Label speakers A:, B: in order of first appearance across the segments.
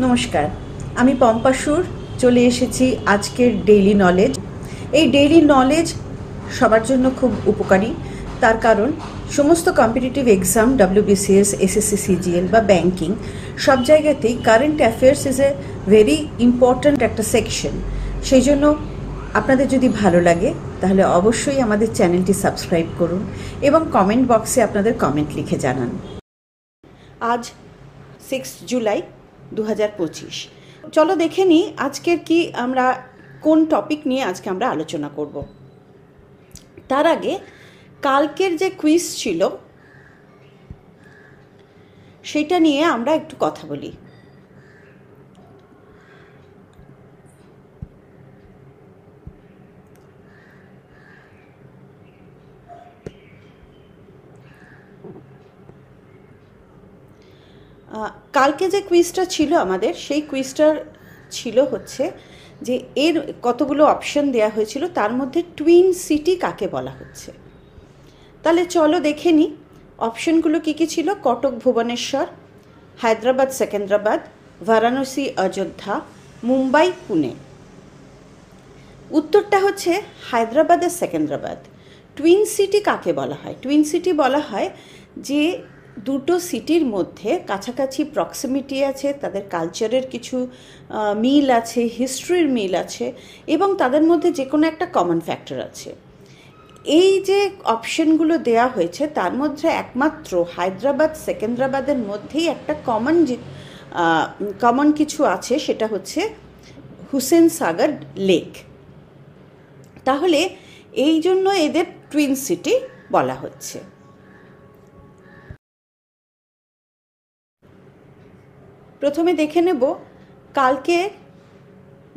A: নমস্কার, আমি পম্পা সুর চলে এসেছি আজকের ডেইলি নলেজ। এই ডেইলি নলেজ সবার জন্য খুব উপকারী, তার কারণ সমস্ত competitive exam WBCS, SSC, CGL বা ব্যাংকিং সব জায়গাতেই current affairs is a very important একটা সেকশন। সেই জন্য আপনাদের যদি ভালো লাগে তাহলে অবশ্যই আমাদের চ্যানেলটি সাবস্ক্রাইব করুন এবং কমেন্ট বক্সে আপনাদের কমেন্ট লিখে জানান। আজ 6 জুলাই 2025। চলো দেখে নিই আজকের কি আমরা কোন টপিক নিয়ে আজকে আমরা আলোচনা করব। তার আগে কালকের যে কুইজ ছিল সেটা নিয়ে আমরা একটু কথা বলি। কালকে যে কুইজটা ছিল আমাদের, সেই কুইজটার ছিল হচ্ছে যে এর কতগুলো অপশন দেওয়া হয়েছিল, তার মধ্যে টুইন সিটি কাকে বলা হচ্ছে। তাহলে চলো দেখে নিই অপশনগুলো কী কী ছিল। কটক ভুবনেশ্বর, হায়দ্রাবাদ সেকেন্দ্রাবাদ, বারাণসী অযোধ্যা, মুম্বাই পুনে। উত্তরটা হচ্ছে হায়দ্রাবাদের সেকেন্দ্রাবাদ। টুইন সিটি কাকে বলা হয়? টুইন সিটি বলা হয় যে দুটো সিটির মধ্যে কাছাকাছি প্রক্সিমিটি আছে, তাদের কালচারের কিছু মিল আছে, হিস্ট্রির মিল আছে এবং তাদের মধ্যে যে কোনো একটা কমন ফ্যাক্টর আছে। এই যে অপশনগুলো দেয়া হয়েছে তার মধ্যে একমাত্র হায়দ্রাবাদ সেকেন্দ্রাবাদের মধ্যেই একটা কমন কিছু আছে, সেটা হচ্ছে হুসেন সাগর লেক। তাহলে এই জন্য এদের টুইন সিটি বলা হচ্ছে। প্রথমে দেখে নেব কালকে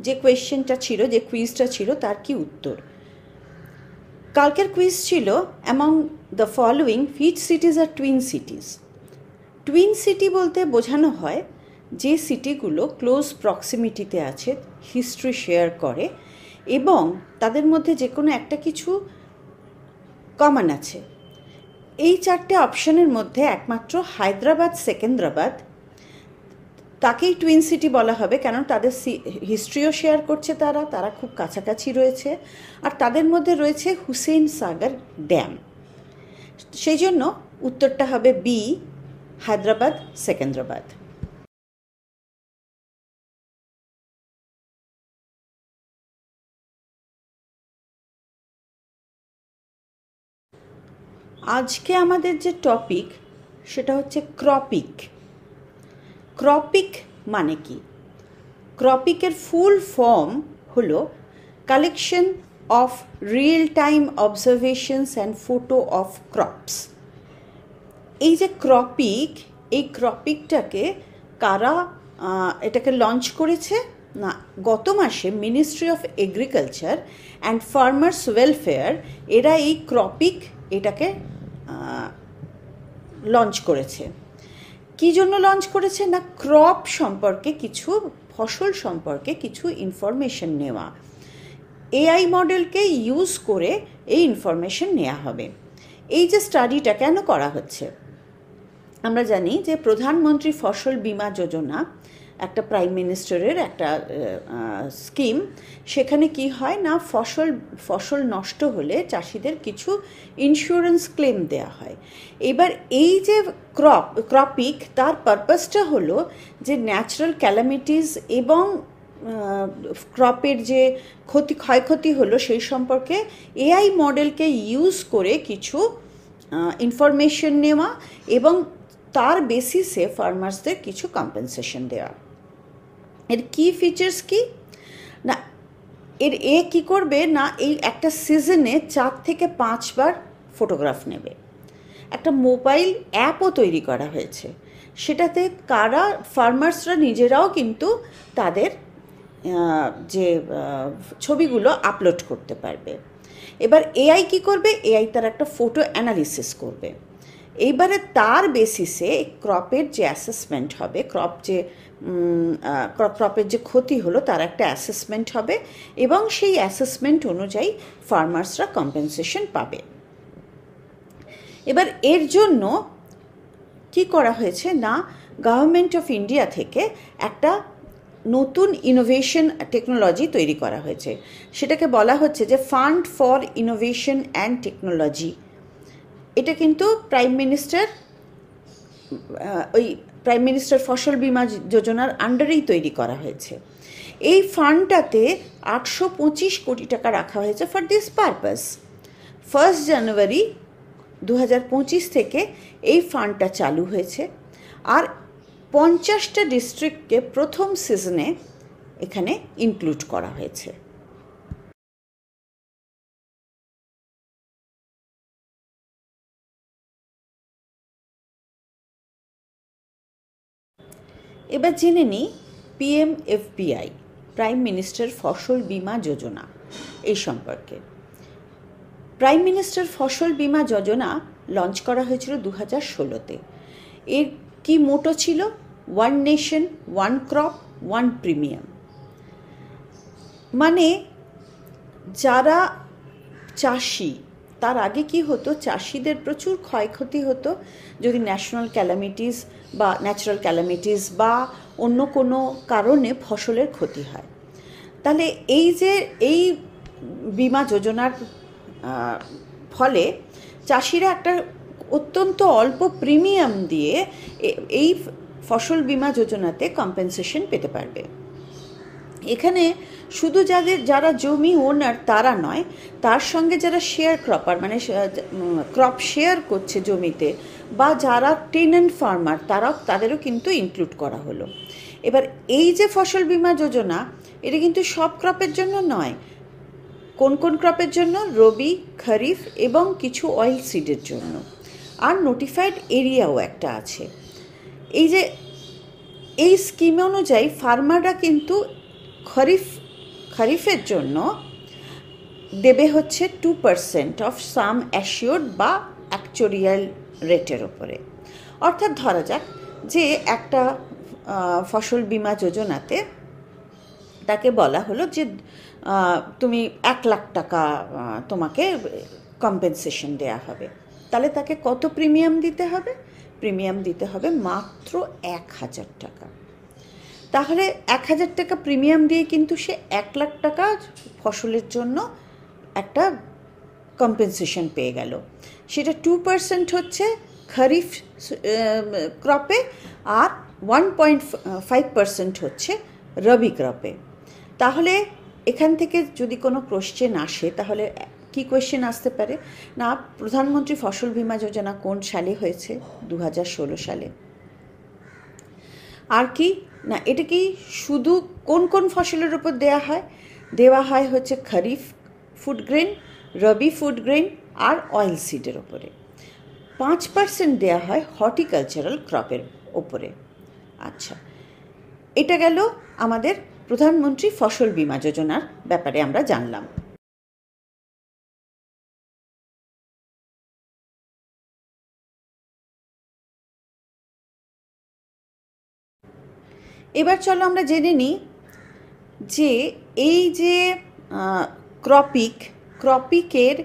A: যে কোয়েশ্চেনটা ছিল, যে কুইজটা ছিল তার কি উত্তর। কালকের কুইজ ছিল among the following which cities are twin cities. Twin city বলতে বোঝানো হয় যে সিটিগুলো ক্লোজ প্রক্সিমিটিতে আছে, হিস্ট্রি শেয়ার করে এবং তাদের মধ্যে যে কোনো একটা কিছু কমন আছে। এই চারটে অপশনের মধ্যে একমাত্র হায়দ্রাবাদ সেকেন্দ্রাবাদ, তাকেই টুইন সিটি বলা হবে, কেন তাদের হিস্ট্রিও শেয়ার করছে, তারা খুব কাছাকাছি রয়েছে আর তাদের মধ্যে রয়েছে হুসেন সাগর ড্যাম। সেই জন্য উত্তরটা হবে বি, হায়দ্রাবাদ সেকেন্দ্রাবাদ। আজকে আমাদের যে টপিক সেটা হচ্ছে ক্রপিক। ক্রপিক মানে কি? ক্রপিকের ফুল ফর্ম হলো collection of real time observations and photo of crops. এই যে ক্রপিক, এই ক্রপিকটাকে কারা এটাকে লঞ্চ করেছে না, গত মাসে ministry of agriculture and farmers welfare এরা এই ক্রপিক এটাকে লঞ্চ করেছে। কী জন্য লঞ্চ করেছে না, ক্রপ সম্পর্কে কিছু, ফসল সম্পর্কে কিছু ইনফরমেশন নেওয়া। AI মডেলকে ইউজ করে এই ইনফরমেশন নেওয়া হবে। এই যে স্টাডিটা কেন করা হচ্ছে, আমরা জানি যে প্রধানমন্ত্রী ফসল বীমা যোজনা একটা প্রাইম মিনিস্টারের একটা স্কিম। সেখানে কি হয় না, ফসল নষ্ট হলে চাষিদের কিছু ইন্স্যুরেন্স ক্লেম দেওয়া হয়। এবার এই যে ক্রপিক, তার পারপাসটা হলো যে ন্যাচারাল ক্যালামিটিস এবং ক্রপের যে ক্ষয়ক্ষতি হলো সেই সম্পর্কে AI মডেলকে ইউজ করে কিছু ইনফরমেশন নেওয়া এবং তার বেসিসে ফার্মার্সদের কিছু কম্পেনসেশন দেওয়া। এর কি ফিচার্স কি না, কি করবে না, এই একটা সিজনে 4 থেকে 5 বার ফটোগ্রাফ নেবে। একটা মোবাইল অ্যাপও তৈরি করা হয়েছে, সেটাতে ফার্মার্সরা নিজেরাও কিন্তু তাদের যে ছবিগুলো আপলোড করতে পারবে। এবার AI কি করবে, AI তার একটা ফটো অ্যানালিসিস করবে। এইবারে তার বেসিসে ক্রপের যে অ্যাসেসমেন্ট হবে, ক্রপের যে ক্ষতি হলো তার একটা অ্যাসেসমেন্ট হবে এবং সেই অ্যাসেসমেন্ট অনুযায়ী ফার্মার্সরা কম্পেনসেশন পাবে। এবার এর জন্য কি করা হয়েছে না, গভর্নমেন্ট অফ ইন্ডিয়া থেকে একটা নতুন ইনোভেশন টেকনোলজি তৈরি করা হয়েছে। সেটাকে বলা হচ্ছে যে fund for innovation and technology. এটা কিন্তু প্রাইম মিনিস্টার ফসল বীমা যোজনার আন্ডারেই তৈরি করা হয়েছে। এই ফান্ডটাতে 825 কোটি টাকা রাখা হয়েছে ফর দিস পারপাস। 1 জানুয়ারি 2025 থেকে এই ফান্ডটা চালু হয়েছে, আর 50টা ডিস্ট্রিক্টকে প্রথম সিজনে এখানে ইনক্লুড করা হয়েছে। এবার জেনে নিই PMFBI, প্রাইম মিনিস্টার ফসল বীমা যোজনা, এই সম্পর্কে। প্রাইম মিনিস্টার ফসল বীমা যোজনা লঞ্চ করা হয়েছিল 2016-তে। এর কি মোটো ছিল? 1 নেশন 1 ক্রপ 1 প্রিমিয়াম। মানে যারা চাষি, তার আগে কি হতো, চাষিদের প্রচুর ক্ষয়ক্ষতি হতো যদি ন্যাশনাল ক্যালামিটিস বা ন্যাচারাল ক্যালামিটিস বা অন্য কোনো কারণে ফসলের ক্ষতি হয়। তাহলে এই বীমা যোজনার ফলে চাষিরা একটা অত্যন্ত অল্প প্রিমিয়াম দিয়ে এই ফসল বীমা যোজনাতে কম্পেনসেশন পেতে পারবে। এখানে শুধু যারা জমি ওনার তারা নয়, তার সঙ্গে যারা শেয়ার ক্রপার, মানে ক্রপ শেয়ার করছে জমিতে, বা যারা টেনেন্ট ফার্মার, তাদেরও কিন্তু ইনক্লুড করা হলো। এবার এই যে ফসল বীমা যোজনা, এটা কিন্তু সব ক্রপের জন্য নয়। কোন কোন ক্রপের জন্য? রবি, খরিফ এবং কিছু অয়েল সিডের জন্য। আর নোটিফাইড এরিয়াও একটা আছে। এই স্কিম অনুযায়ী ফার্মাররা কিন্তু খরিফের জন্য দেবে হচ্ছে 2% অফ সাম অ্যাসিওর্ড বা অ্যাকচুয়ারিয়াল রেটের ওপরে। অর্থাৎ ধরা যাক যে একটা ফসল বীমা যোজনাতে তাকে বলা হলো যে তুমি 1 লাখ টাকা তোমাকে কম্পেনসেশন দেয়া হবে। তাহলে তাকে কত প্রিমিয়াম দিতে হবে? প্রিমিয়াম দিতে হবে মাত্র 1000 টাকা। তাহলে 1000 টাকা প্রিমিয়াম দিয়ে কিন্তু সে 1 লাখ টাকা ফসলের জন্য একটা কম্পেনসেশন পেয়ে গেল। সেটা 2% হচ্ছে খরিফ ক্রপে, আর 1.5% হচ্ছে রবি ক্রপে। তাহলে এখান থেকে যদি কোনো কোশ্চেন আসে, তাহলে কি কোয়েশ্চেন আসতে পারে? না, প্রধানমন্ত্রী ফসল বীমা যোজনা কোন সালে হয়েছে? 2016 সালে। আর কি না, এটা কি শুধু কোন কোন ফসলের উপর দেওয়া হয় হচ্ছে খরিফ ফুড গ্রেন, রবি ফুড গ্রেন আর অয়েল সিডের ওপরে। 5% দেওয়া হয় হর্টিকালচারাল ক্রপের ওপরে। আচ্ছা, এটা গেল আমাদের প্রধানমন্ত্রী ফসল বীমা যোজনার ব্যাপারে আমরা জানলাম। এবার চলো আমরা জেনে নিই যে এই যে ক্রপিকের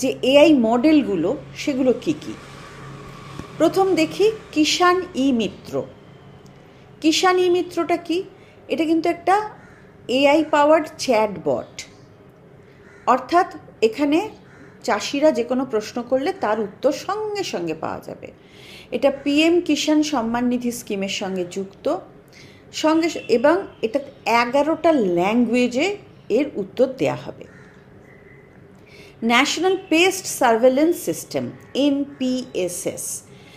A: যে এআই মডেলগুলো, সেগুলো কি কি। প্রথম দেখি কিষাণ ই মিত্র। কিষাণ ই মিত্রটা কি? এটা কিন্তু একটা এআই পাওয়ার্ড চ্যাটবট। অর্থাৎ এখানে চাষিরা যে কোনো প্রশ্ন করলে তার উত্তর সঙ্গে সঙ্গে পাওয়া যাবে। এটা PM কিষাণ সম্মান নিধি স্কিমের সঙ্গে যুক্ত, এবং এটা 11টা ল্যাঙ্গুয়েজে এর উত্তর দেয়া হবে। National pest surveillance system, NPSS।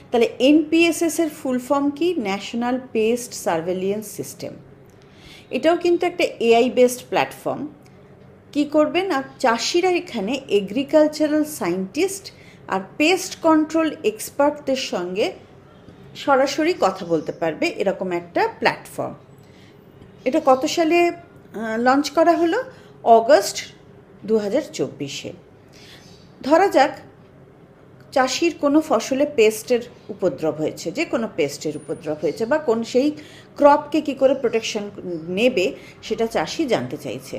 A: তাহলে NPSS এর ফুল ফর্ম কি? National pest surveillance system. এটাও কিন্তু একটা AI বেসড প্ল্যাটফর্ম। কি করবেন? আর চাষিরা এখানে agricultural scientist are paste control এক্সপার্টদের সঙ্গে সরাসরি কথা বলতে পারবে, এরকম একটা প্ল্যাটফর্ম। এটা কত সালে লঞ্চ করা হলো? অগস্ট 2024-এ। ধরা যাক চাষির কোনো ফসলে পেস্টের উপদ্রব হয়েছে, যে কোনো পেস্টের উপদ্রব হয়েছে, বা সেই ক্রপকে কী করে প্রোটেকশন নেবে সেটা চাষি জানতে চাইছে।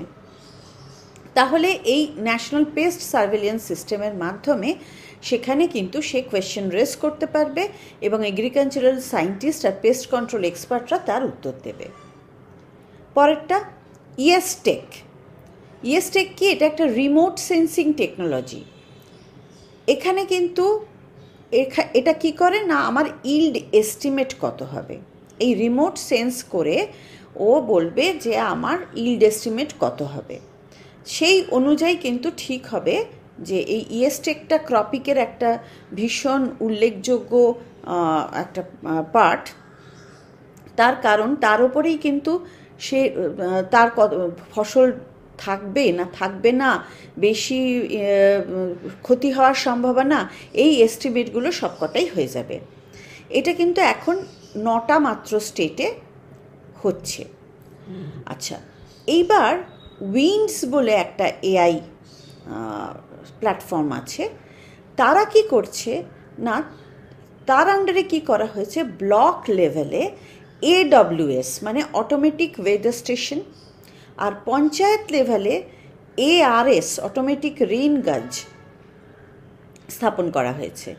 A: তাহলে এই ন্যাশনাল পেস্ট সার্ভেলিয়েন্স সিস্টেমের মাধ্যমে সেখানে কিন্তু সে কোয়েশ্চেন রেজ করতে পারবে এবং agricultural scientist are paste control এক্সপার্টরা তার উত্তর দেবে। পরেরটা ইএসটেক। ইএসটেক কি? এটা একটা রিমোট সেন্সিং টেকনোলজি। এখানে কিন্তু এটা কি করে না, আমার ইল্ড এস্টিমেট কত হবে, এই রিমোট সেন্স করে ও বলবে যে আমার ইল্ড এস্টিমেট কত হবে, সেই অনুযায়ী কিন্তু ঠিক হবে যে এই ইএসটেকটা ক্রপিকের একটা ভীষণ উল্লেখযোগ্য একটা পার্ট। তার কারণ তার উপরেই কিন্তু সে তার ফসল থাকবে না থাকবে না, বেশি ক্ষতি হওয়ার সম্ভাবনা, এই এস্টিমেটগুলো সবকটাই হয়ে যাবে। এটা কিন্তু এখন 9টা মাত্র স্টেটে হচ্ছে। আচ্ছা, এইবার উইন্ডস বলে একটা এআই প্ল্যাটফর্ম আছে। তারা কি করছে না, তার আন্ডারে কি করা হয়েছে, ব্লক লেভেলে AWS মানে অটোমেটিক ওয়েদার স্টেশন, আর পঞ্চায়েত লেভেলে ARS অটোমেটিক রেইন গজ স্থাপন করা হয়েছে।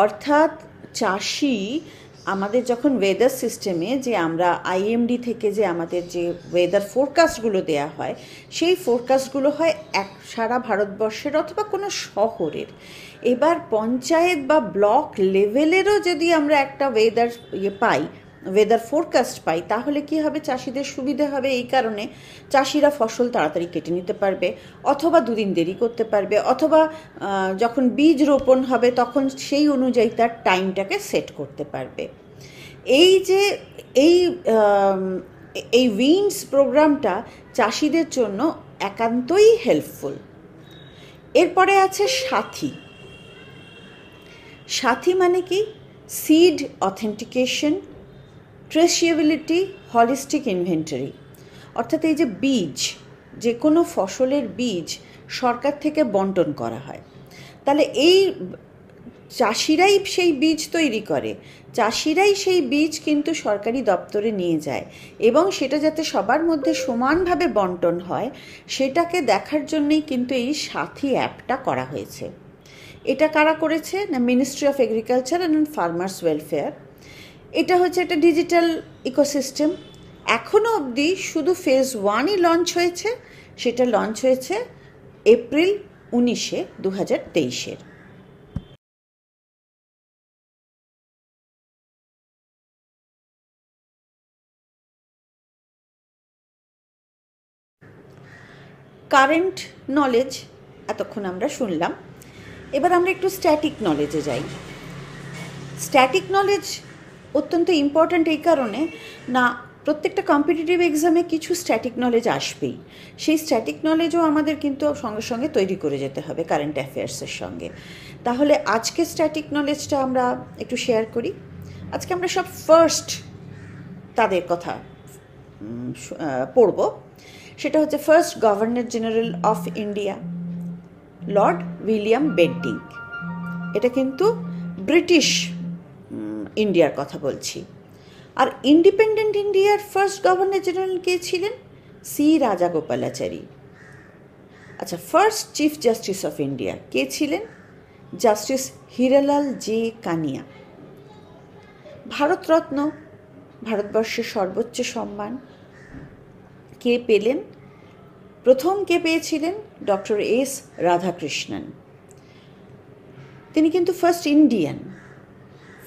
A: অর্থাৎ চাষি আমাদের যখন ওয়েদার সিস্টেমে যে আমরা IMD থেকে যে আমাদের যে ওয়েদার ফোরকাস্টগুলো দেয়া হয়, সেই ফোরকাস্টগুলো হয় সারা ভারতবর্ষের অথবা কোনো শহরের। এবার পঞ্চায়েত বা ব্লক লেভেলেরও যদি আমরা একটা ওয়েদার ফোরকাস্ট পাই, তাহলে কি হবে, চাষিদের সুবিধা হবে। এই কারণে চাষিরা ফসল তাড়াতাড়ি কেটে নিতে পারবে, অথবা 2 দিন দেরি করতে পারবে, অথবা যখন বীজ রোপণ হবে তখন সেই অনুযায়ী তার টাইমটাকে সেট করতে পারবে। এই যে এই উইন্ডস প্রোগ্রামটা চাষিদের জন্য একান্তই হেল্পফুল। এরপরে আছে সাথী। সাথী মানে কি? Seed authentication, traceability, holistic inventory. অর্থাৎ এই যে বীজ, যে কোনো ফসলের বীজ সরকার থেকে বন্টন করা হয়, তাহলে এই চাষিরাই সেই বীজ তৈরি করে, চাষিরাই সেই বীজ কিন্তু সরকারি দপ্তরে নিয়ে যায়, এবং সেটা যাতে সবার মধ্যে সমানভাবে বন্টন হয় সেটাকে দেখার জন্যই কিন্তু এই সাথী অ্যাপটা করা হয়েছে। এটা কারা করেছে না, ministry of agriculture and farmers welfare. এটা হচ্ছে একটা ডিজিটাল ইকোসিস্টেম। এখনও অবধি শুধু ফেজ 1ই লঞ্চ হয়েছে, সেটা লঞ্চ হয়েছে এপ্রিল 19, 2023। কারেন্ট নলেজ এতক্ষণ আমরা শুনলাম। এবার আমরা একটু স্ট্যাটিক নলেজে যাই। স্ট্যাটিক নলেজ অত্যন্ত ইম্পর্ট্যান্ট এই কারণে না, প্রত্যেকটা কম্পিটিটিভ এক্সামে কিছু স্ট্যাটিক নলেজ আসবেই। সেই স্ট্যাটিক নলেজও আমাদের কিন্তু সঙ্গে সঙ্গে তৈরি করে যেতে হবে কারেন্ট অ্যাফেয়ার্সের সঙ্গে। তাহলে আজকে স্ট্যাটিক নলেজটা আমরা একটু শেয়ার করি। আজকে আমরা সব ফার্স্ট তাদের কথা পড়ব। সেটা হচ্ছে first governor general of India, Lord William Bentinck. এটা কিন্তু ব্রিটিশ ইন্ডিয়ার কথা বলছি। আর ইন্ডিপেন্ডেন্ট ইন্ডিয়ার ফার্স্ট গভর্নর জেনারেল কে ছিলেন? সি রাজাগোপালাচারী। আচ্ছা, first chief justice of India কে ছিলেন? Justice Hiralal J Kania. ভারতরত্ন, ভারতবর্ষের সর্বোচ্চ সম্মান, কে পেলেন? প্রথম কে পেয়েছিলেন? Doctor S Radhakrishnan. তিনি কিন্তু ফার্স্ট ইন্ডিয়ান।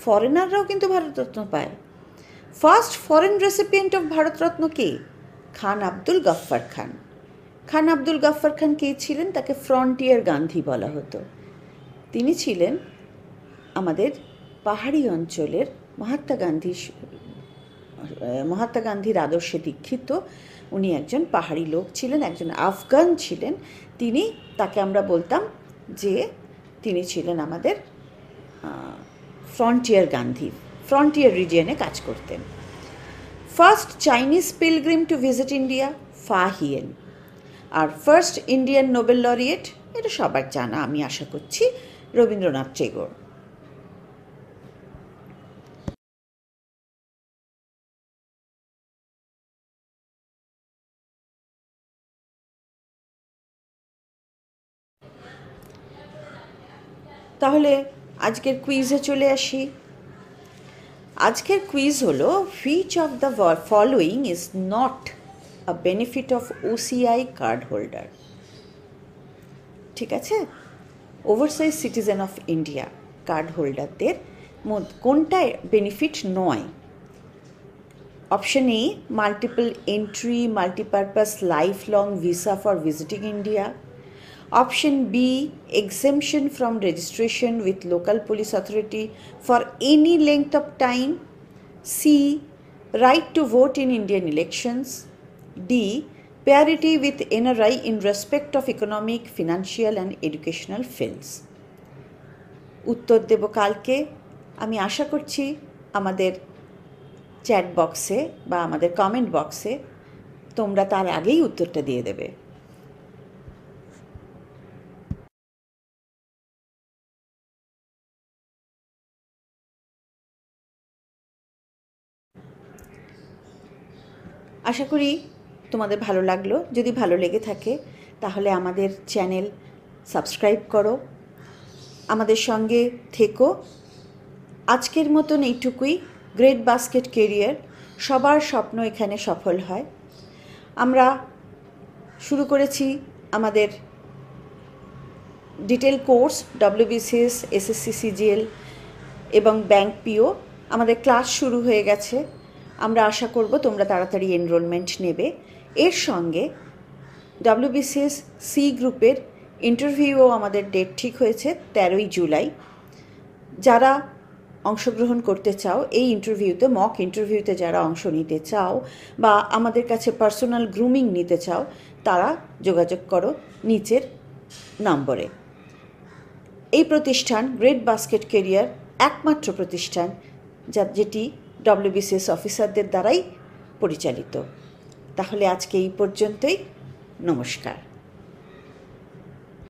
A: ফরেনাররাও কিন্তু ভারতরত্ন পায়। First foreign recipient of Bharat Ratna কে? খান আব্দুল গফ্ফর খান। খান আব্দুল গফ্ফর খান কে ছিলেন? তাকে ফ্রন্টিয়ার গান্ধী বলা হতো। তিনি ছিলেন আমাদের পাহাড়ি অঞ্চলের মহাত্মা গান্ধীর আদর্শে দীক্ষিত। উনি একজন পাহাড়ি লোক ছিলেন, একজন আফগান ছিলেন। তাকে আমরা বলতাম যে তিনি ছিলেন আমাদের ফ্রন্টিয়ার গান্ধী, ফ্রন্টিয়ার রিজিয়নে কাজ করতেন। First Chinese pilgrim to visit India, ফা হিয়েন। আর ফার্স্ট ইন্ডিয়ান নোবেল লরিয়েট, এটা সবার জানা আমি আশা করছি, রবীন্দ্রনাথ টেগোর। তাহলে আজকের কুইজে চলে আসি। আজকের কুইজ হলো, which of the following is not a benefit of OCI card holder. ঠিক আছে, oversize citizen of India card হোল্ডারদের কোনটা বেনিফিট নয়? Option A, multiple entry multipurpose life long visa for visiting India. Option B, exemption from registration with local police authority for any length of time. C, right to vote in Indian elections. D, parity with NRI in respect of economic, financial and educational fields. উত্তর দেব কালকে। আমি আশা করছি আমাদের chat বক্সে বা আমাদের comment বক্সে তোমরা তার আগেই উত্তরটা দিয়ে দেবে। আশা করি তোমাদের ভালো লাগলো। যদি ভালো লেগে থাকে তাহলে আমাদের চ্যানেল সাবস্ক্রাইব করো, আমাদের সঙ্গে থেকো। আজকের মতন এইটুকুই। গ্রেট বাস্কেট কেরিয়ার, সবার স্বপ্ন এখানে সফল হয়। আমরা শুরু করেছি আমাদের detail course WBCS, SSC CGL এবং ব্যাংক পিও। আমাদের ক্লাস শুরু হয়ে গেছে। আমরা আশা করব তোমরা তাড়াতাড়ি এনরোলমেন্ট নেবে। এর সঙ্গে WBCS সি গ্রুপের ইন্টারভিউও আমাদের ডেট ঠিক হয়েছে 13ই জুলাই। যারা অংশগ্রহণ করতে চাও এই ইন্টারভিউতে, মক ইন্টারভিউতে যারা অংশ নিতে চাও বা আমাদের কাছে পার্সোনাল গ্রুমিং নিতে চাও, তারা যোগাযোগ করো নিচের নম্বরে। এই প্রতিষ্ঠান গ্রেট বাস্কেট কেরিয়ার একমাত্র প্রতিষ্ঠান যেটি WBCS অফিসারদের দ্বারাই পরিচালিত। তাহলে আজকে এই পর্যন্তই। নমস্কার।